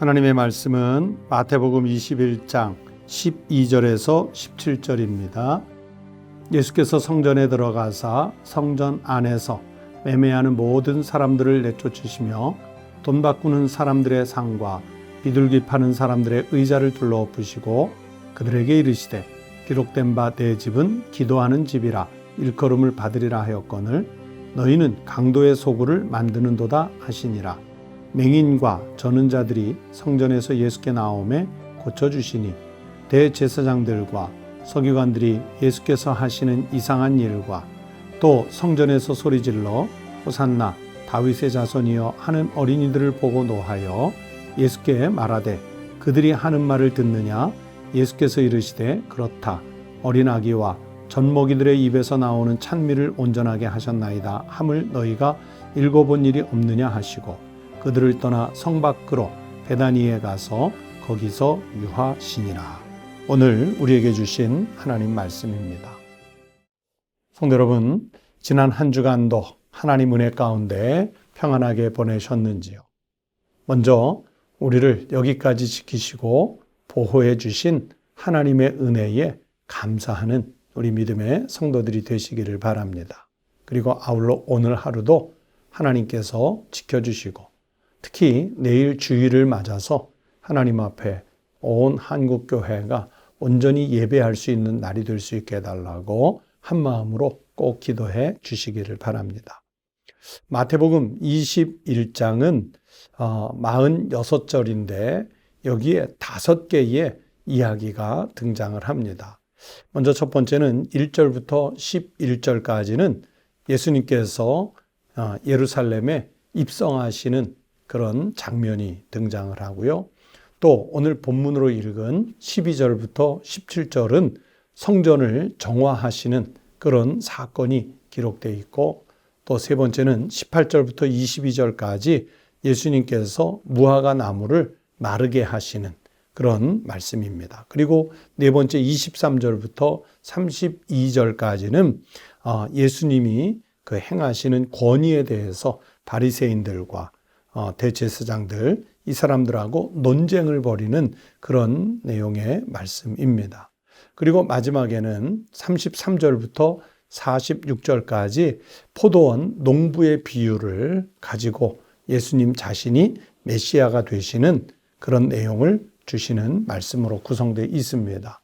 하나님의 말씀은 마태복음 21장 12절에서 17절입니다. 예수께서 성전에 들어가사 성전 안에서 매매하는 모든 사람들을 내쫓으시며 돈 바꾸는 사람들의 상과 비둘기 파는 사람들의 의자를 둘러엎으시고 그들에게 이르시되 기록된 바 내 집은 기도하는 집이라 일컬음을 받으리라 하였거늘 너희는 강도의 소굴을 만드는도다 하시니라. 맹인과 저는 자들이 성전에서 예수께 나오매 고쳐주시니 대제사장들과 서기관들이 예수께서 하시는 이상한 일과 또 성전에서 소리질러 호산나 다윗의 자손이여 하는 어린이들을 보고 노하여 예수께 말하되 그들이 하는 말을 듣느냐. 예수께서 이르시되 그렇다. 어린 아기와 젖먹이들의 입에서 나오는 찬미를 온전하게 하셨나이다 함을 너희가 읽어본 일이 없느냐 하시고 그들을 떠나 성 밖으로 베다니에 가서 거기서 유하시니라. 오늘 우리에게 주신 하나님 말씀입니다. 성도 여러분, 지난 한 주간도 하나님 은혜 가운데 평안하게 보내셨는지요? 먼저 우리를 여기까지 지키시고 보호해 주신 하나님의 은혜에 감사하는 우리 믿음의 성도들이 되시기를 바랍니다. 그리고 아울러 오늘 하루도 하나님께서 지켜주시고 특히 내일 주일을 맞아서 하나님 앞에 온 한국교회가 온전히 예배할 수 있는 날이 될 수 있게 해달라고 한 마음으로 꼭 기도해 주시기를 바랍니다. 마태복음 21장은 46절인데 여기에 5개의 이야기가 등장을 합니다. 먼저 첫 번째는 1절부터 11절까지는 예수님께서 예루살렘에 입성하시는 그런 장면이 등장을 하고요. 또 오늘 본문으로 읽은 12절부터 17절은 성전을 정화하시는 그런 사건이 기록되어 있고 또 세 번째는 18절부터 22절까지 예수님께서 무화과 나무를 마르게 하시는 그런 말씀입니다. 그리고 네 번째 23절부터 32절까지는 예수님이 그 행하시는 권위에 대해서 바리새인들과 대제사장들 이 사람들하고 논쟁을 벌이는 그런 내용의 말씀입니다. 그리고 마지막에는 33절부터 46절까지 포도원 농부의 비유를 가지고 예수님 자신이 메시아가 되시는 그런 내용을 주시는 말씀으로 구성되어 있습니다.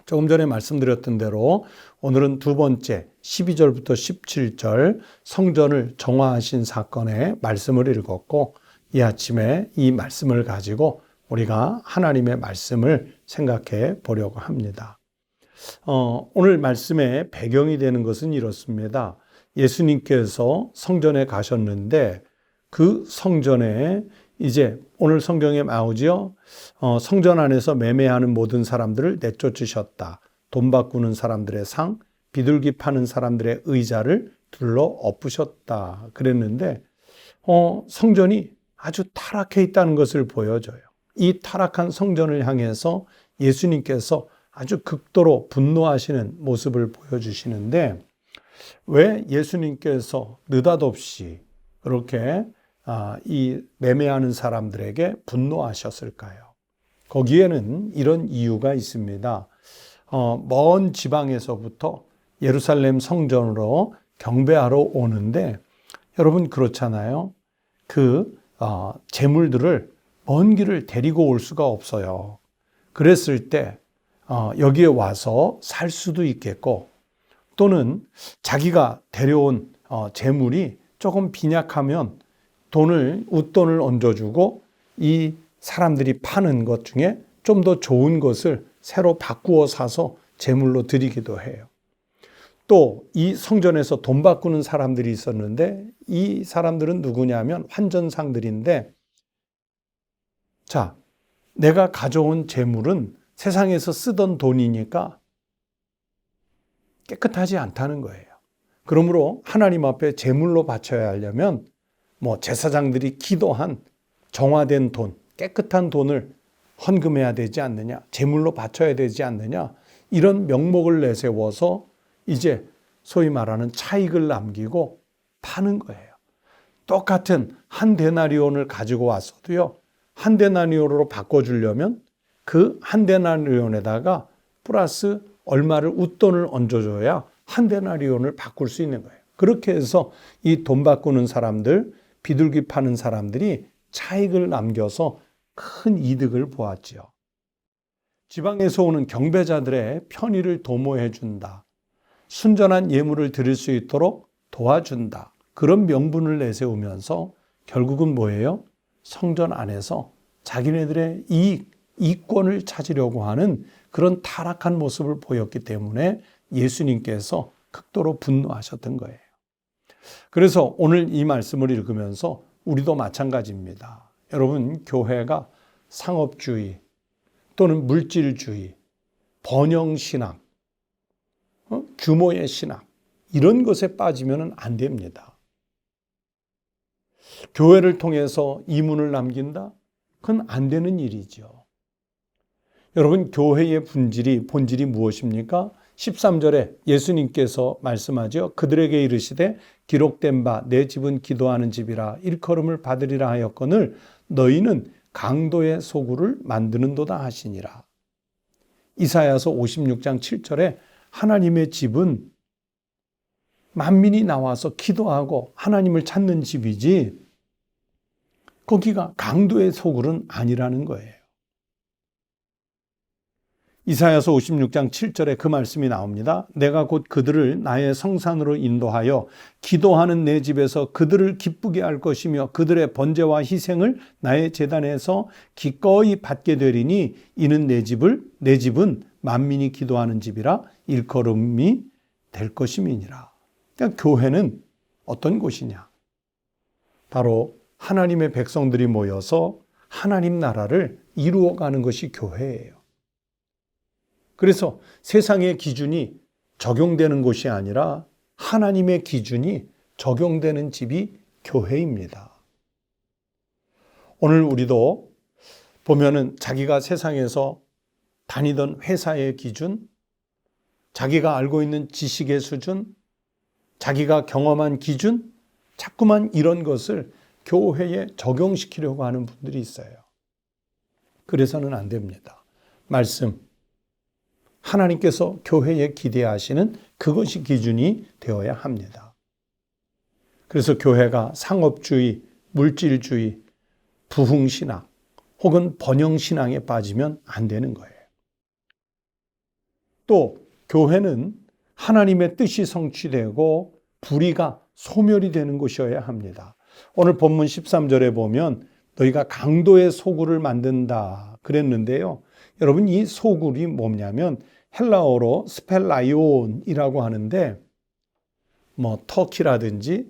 조금 전에 말씀드렸던 대로 오늘은 두 번째 12절부터 17절 성전을 정화하신 사건의 말씀을 읽었고 이 아침에 이 말씀을 가지고 우리가 하나님의 말씀을 생각해 보려고 합니다. 오늘 말씀의 배경이 되는 것은 이렇습니다. 예수님께서 성전에 가셨는데 그 성전에 이제 오늘 성경에 나오지요. 성전 안에서 매매하는 모든 사람들을 내쫓으셨다. 돈 바꾸는 사람들의 상, 비둘기 파는 사람들의 의자를 둘러 엎으셨다. 그랬는데 성전이 아주 타락해 있다는 것을 보여줘요. 이 타락한 성전을 향해서 예수님께서 아주 극도로 분노하시는 모습을 보여주시는데 왜 예수님께서 느닷없이 그렇게 이 매매하는 사람들에게 분노하셨을까요? 거기에는 이런 이유가 있습니다. 먼 지방에서부터 예루살렘 성전으로 경배하러 오는데 여러분 그렇잖아요. 그 재물들을 먼 길을 데리고 올 수가 없어요. 그랬을 때 여기에 와서 살 수도 있겠고 또는 자기가 데려온 재물이 조금 빈약하면 웃돈을 얹어주고 이 사람들이 파는 것 중에 좀 더 좋은 것을 새로 바꾸어 사서 제물로 드리기도 해요. 또 이 성전에서 돈 바꾸는 사람들이 있었는데 이 사람들은 누구냐면 환전상들인데 자, 내가 가져온 재물은 세상에서 쓰던 돈이니까 깨끗하지 않다는 거예요. 그러므로 하나님 앞에 제물로 바쳐야 하려면 제사장들이 기도한 정화된 돈, 깨끗한 돈을 헌금해야 되지 않느냐, 제물로 바쳐야 되지 않느냐, 이런 명목을 내세워서 이제 소위 말하는 차익을 남기고 파는 거예요. 똑같은 한 데나리온을 가지고 왔어도요, 한 데나리온으로 바꿔주려면 그 한 데나리온에다가 플러스 얼마를 웃돈을 얹어줘야 한 데나리온을 바꿀 수 있는 거예요. 그렇게 해서 이 돈 바꾸는 사람들, 비둘기 파는 사람들이 차익을 남겨서 큰 이득을 보았지요. 지방에서 오는 경배자들의 편의를 도모해 준다. 순전한 예물을 드릴 수 있도록 도와준다. 그런 명분을 내세우면서 결국은 뭐예요? 성전 안에서 자기네들의 이권을 찾으려고 하는 그런 타락한 모습을 보였기 때문에 예수님께서 극도로 분노하셨던 거예요. 그래서 오늘 이 말씀을 읽으면서 우리도 마찬가지입니다. 여러분, 교회가 상업주의 또는 물질주의, 번영신앙, 규모의 신앙 이런 것에 빠지면 안 됩니다. 교회를 통해서 이문을 남긴다? 그건 안 되는 일이죠. 여러분, 교회의 본질이 무엇입니까? 13절에 예수님께서 말씀하죠. 그들에게 이르시되 기록된 바 내 집은 기도하는 집이라 일컬음을 받으리라 하였거늘 너희는 강도의 소굴을 만드는도다 하시니라. 이사야서 56장 7절에 하나님의 집은 만민이 나와서 기도하고 하나님을 찾는 집이지 거기가 강도의 소굴은 아니라는 거예요. 이사야서 56장 7절에 그 말씀이 나옵니다. 내가 곧 그들을 나의 성산으로 인도하여 기도하는 내 집에서 그들을 기쁘게 할 것이며 그들의 번제와 희생을 나의 제단에서 기꺼이 받게 되리니 이는 내 집은 만민이 기도하는 집이라 일컬음이 될 것임이니라. 그러니까 교회는 어떤 곳이냐? 바로 하나님의 백성들이 모여서 하나님 나라를 이루어가는 것이 교회예요. 그래서 세상의 기준이 적용되는 곳이 아니라 하나님의 기준이 적용되는 집이 교회입니다. 오늘 우리도 보면은 자기가 세상에서 다니던 회사의 기준, 자기가 알고 있는 지식의 수준, 자기가 경험한 기준, 자꾸만 이런 것을 교회에 적용시키려고 하는 분들이 있어요. 그래서는 안 됩니다. 말씀, 하나님께서 교회에 기대하시는 그것이 기준이 되어야 합니다. 그래서 교회가 상업주의, 물질주의, 부흥신앙 혹은 번영신앙에 빠지면 안 되는 거예요. 또 교회는 하나님의 뜻이 성취되고 불의가 소멸이 되는 곳이어야 합니다. 오늘 본문 13절에 보면 너희가 강도의 소굴을 만든다 그랬는데요. 여러분, 이 소굴이 뭐냐면 헬라어로 스펠라이온이라고 하는데 터키라든지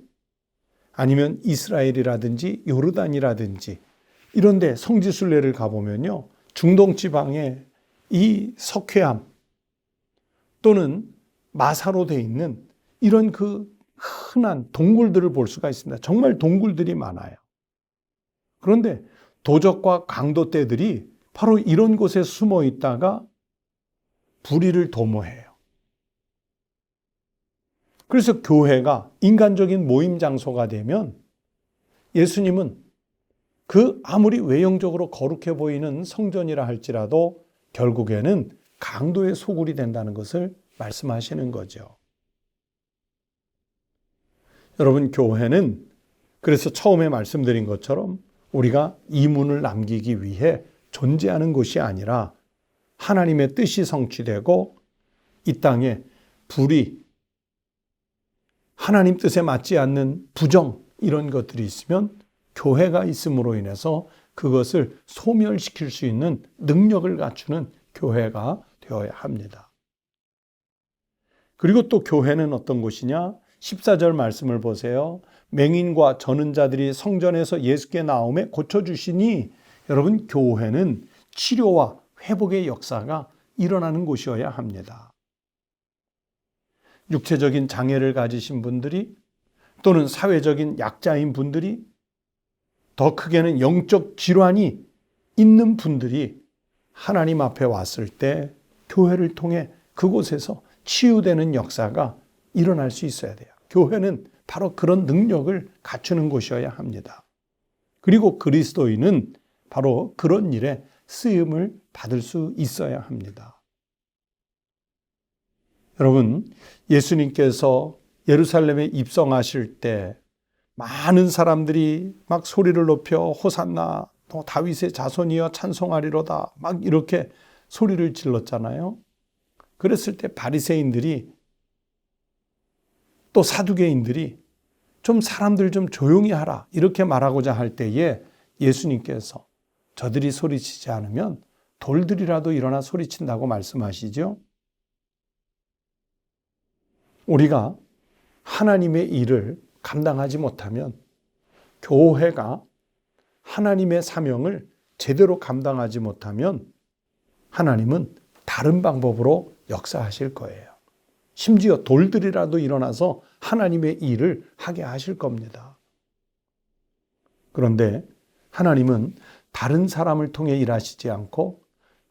아니면 이스라엘이라든지 요르단이라든지 이런 데 성지순례를 가보면요. 중동 지방에 이 석회암 또는 마사로 돼 있는 이런 그 흔한 동굴들을 볼 수가 있습니다. 정말 동굴들이 많아요. 그런데 도적과 강도떼들이 바로 이런 곳에 숨어 있다가 불의를 도모해요. 그래서 교회가 인간적인 모임 장소가 되면 예수님은 그 아무리 외형적으로 거룩해 보이는 성전이라 할지라도 결국에는 강도의 소굴이 된다는 것을 말씀하시는 거죠. 여러분, 교회는 그래서 처음에 말씀드린 것처럼 우리가 이문을 남기기 위해 존재하는 것이 아니라 하나님의 뜻이 성취되고 이 땅에 불의, 하나님 뜻에 맞지 않는 부정 이런 것들이 있으면 교회가 있음으로 인해서 그것을 소멸시킬 수 있는 능력을 갖추는 교회가 되어야 합니다. 그리고 또 교회는 어떤 곳이냐? 14절 말씀을 보세요. 맹인과 저는 자들이 성전에서 예수께 나오매 고쳐주시니 여러분, 교회는 치료와 회복의 역사가 일어나는 곳이어야 합니다. 육체적인 장애를 가지신 분들이 또는 사회적인 약자인 분들이 더 크게는 영적 질환이 있는 분들이 하나님 앞에 왔을 때 교회를 통해 그곳에서 치유되는 역사가 일어날 수 있어야 돼요. 교회는 바로 그런 능력을 갖추는 곳이어야 합니다. 그리고 그리스도인은 바로 그런 일에 쓰임을 받을 수 있어야 합니다. 여러분, 예수님께서 예루살렘에 입성하실 때 많은 사람들이 막 소리를 높여 호산나 또 다윗의 자손이여 찬송하리로다 막 이렇게 소리를 질렀잖아요. 그랬을 때 바리새인들이 또 사두개인들이 좀 사람들 좀 조용히 하라 이렇게 말하고자 할 때에 예수님께서 저들이 소리치지 않으면 돌들이라도 일어나 소리친다고 말씀하시죠. 우리가 하나님의 일을 감당하지 못하면, 교회가 하나님의 사명을 제대로 감당하지 못하면 하나님은 다른 방법으로 역사하실 거예요. 심지어 돌들이라도 일어나서 하나님의 일을 하게 하실 겁니다. 그런데 하나님은 다른 사람을 통해 일하시지 않고,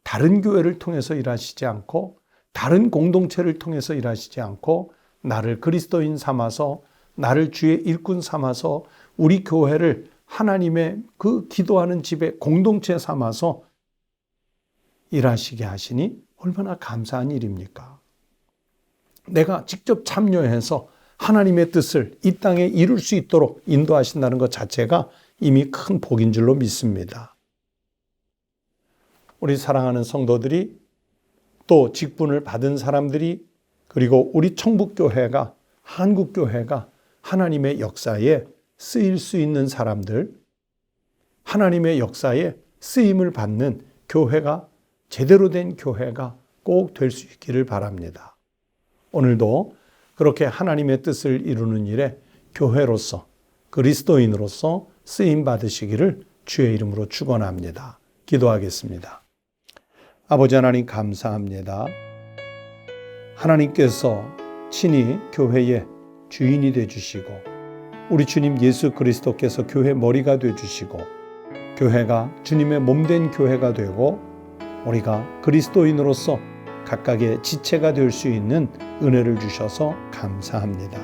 다른 교회를 통해서 일하시지 않고, 다른 공동체를 통해서 일하시지 않고, 나를 그리스도인 삼아서, 나를 주의 일꾼 삼아서 우리 교회를 하나님의 그 기도하는 집의 공동체 삼아서 일하시게 하시니 얼마나 감사한 일입니까? 내가 직접 참여해서 하나님의 뜻을 이 땅에 이룰 수 있도록 인도하신다는 것 자체가 이미 큰 복인 줄로 믿습니다. 우리 사랑하는 성도들이, 또 직분을 받은 사람들이, 그리고 우리 청북교회가, 한국교회가 하나님의 역사에 쓰일 수 있는 사람들, 하나님의 역사에 쓰임을 받는 교회가, 제대로 된 교회가 꼭 될 수 있기를 바랍니다. 오늘도 그렇게 하나님의 뜻을 이루는 일에 교회로서, 그리스도인으로서 쓰임 받으시기를 주의 이름으로 축원합니다. 기도하겠습니다. 아버지 하나님 감사합니다. 하나님께서 친히 교회의 주인이 되어주시고, 우리 주님 예수 그리스도께서 교회 머리가 되어주시고, 교회가 주님의 몸된 교회가 되고, 우리가 그리스도인으로서 각각의 지체가 될 수 있는 은혜를 주셔서 감사합니다.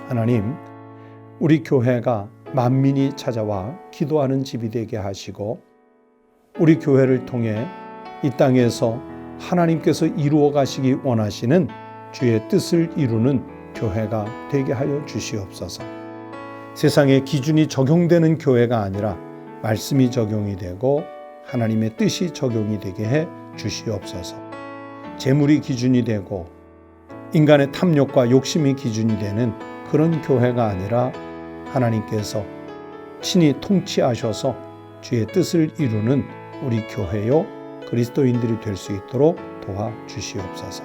하나님, 우리 교회가 만민이 찾아와 기도하는 집이 되게 하시고, 우리 교회를 통해 이 땅에서 하나님께서 이루어 가시기 원하시는 주의 뜻을 이루는 교회가 되게 하여 주시옵소서. 세상에 기준이 적용되는 교회가 아니라 말씀이 적용이 되고 하나님의 뜻이 적용이 되게 해 주시옵소서. 재물이 기준이 되고 인간의 탐욕과 욕심이 기준이 되는 그런 교회가 아니라 하나님께서 친히 통치하셔서 주의 뜻을 이루는 우리 교회요 그리스도인들이 될 수 있도록 도와주시옵소서.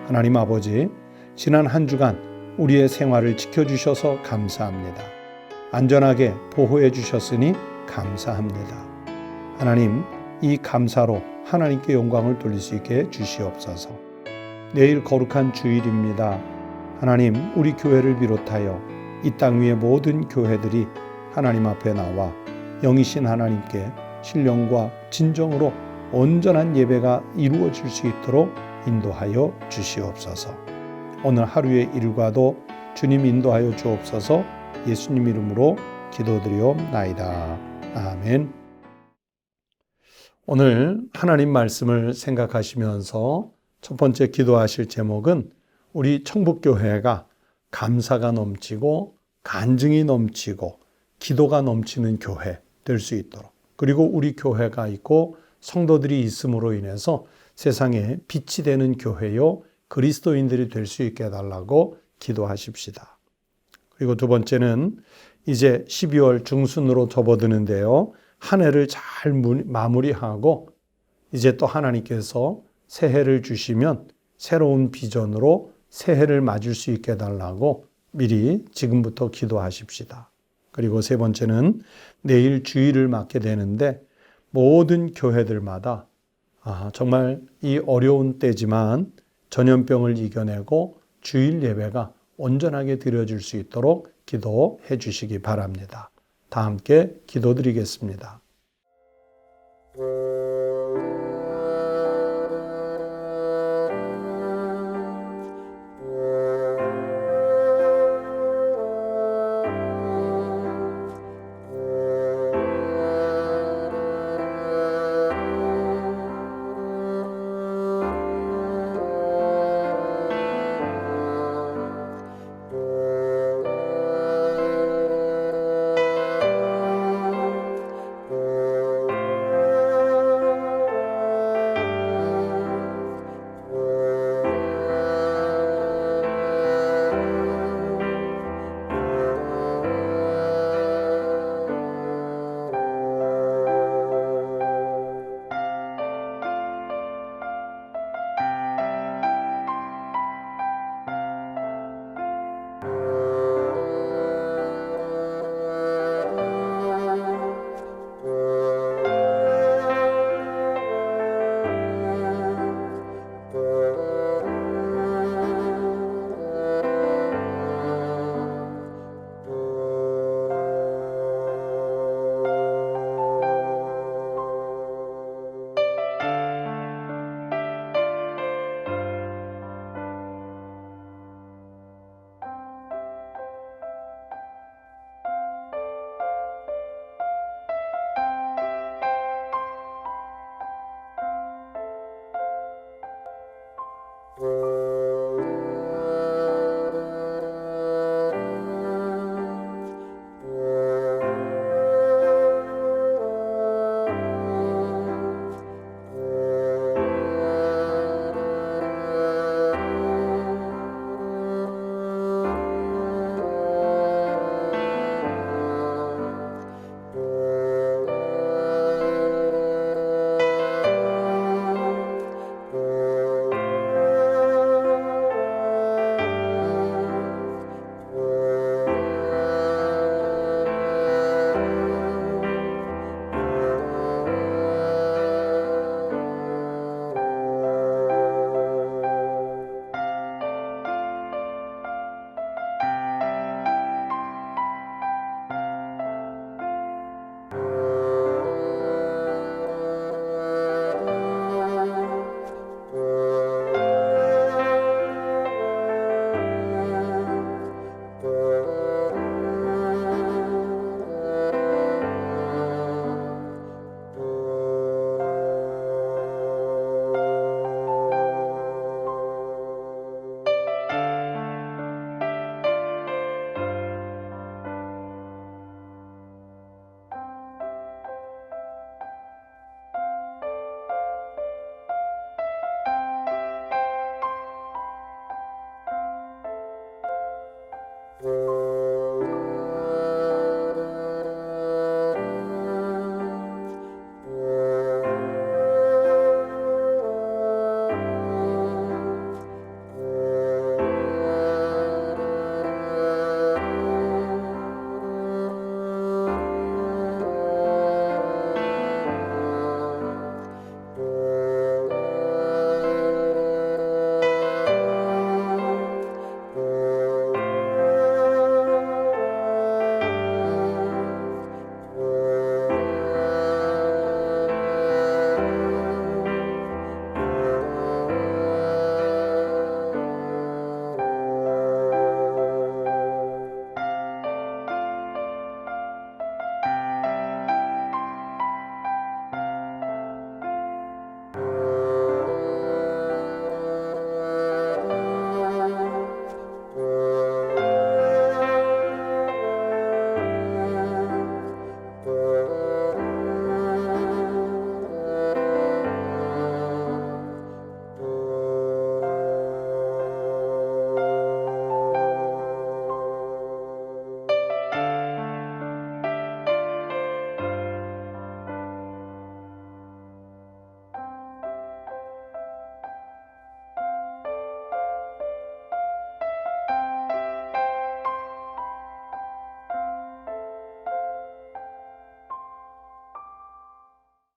하나님 아버지, 지난 한 주간 우리의 생활을 지켜주셔서 감사합니다. 안전하게 보호해 주셨으니 감사합니다. 하나님, 이 감사로 하나님께 영광을 돌릴 수 있게 주시옵소서. 내일 거룩한 주일입니다. 하나님, 우리 교회를 비롯하여 이 땅 위의 모든 교회들이 하나님 앞에 나와 영이신 하나님께 신령과 진정으로 온전한 예배가 이루어질 수 있도록 인도하여 주시옵소서. 오늘 하루의 일과도 주님 인도하여 주옵소서. 예수님 이름으로 기도드리옵나이다. 아멘. 오늘 하나님 말씀을 생각하시면서 첫 번째 기도하실 제목은 우리 청북교회가 감사가 넘치고 간증이 넘치고 기도가 넘치는 교회 될 수 있도록, 그리고 우리 교회가 있고 성도들이 있음으로 인해서 세상에 빛이 되는 교회요 그리스도인들이 될 수 있게 해달라고 기도하십시다. 그리고 두 번째는 이제 12월 중순으로 접어드는데요, 한 해를 잘 마무리하고 이제 또 하나님께서 새해를 주시면 새로운 비전으로 새해를 맞을 수 있게 해달라고 미리 지금부터 기도하십시다. 그리고 세 번째는 내일 주일을 맞게 되는데 모든 교회들마다 정말 이 어려운 때지만 전염병을 이겨내고 주일 예배가 온전하게 드려질 수 있도록 기도해 주시기 바랍니다. 다 함께 기도드리겠습니다.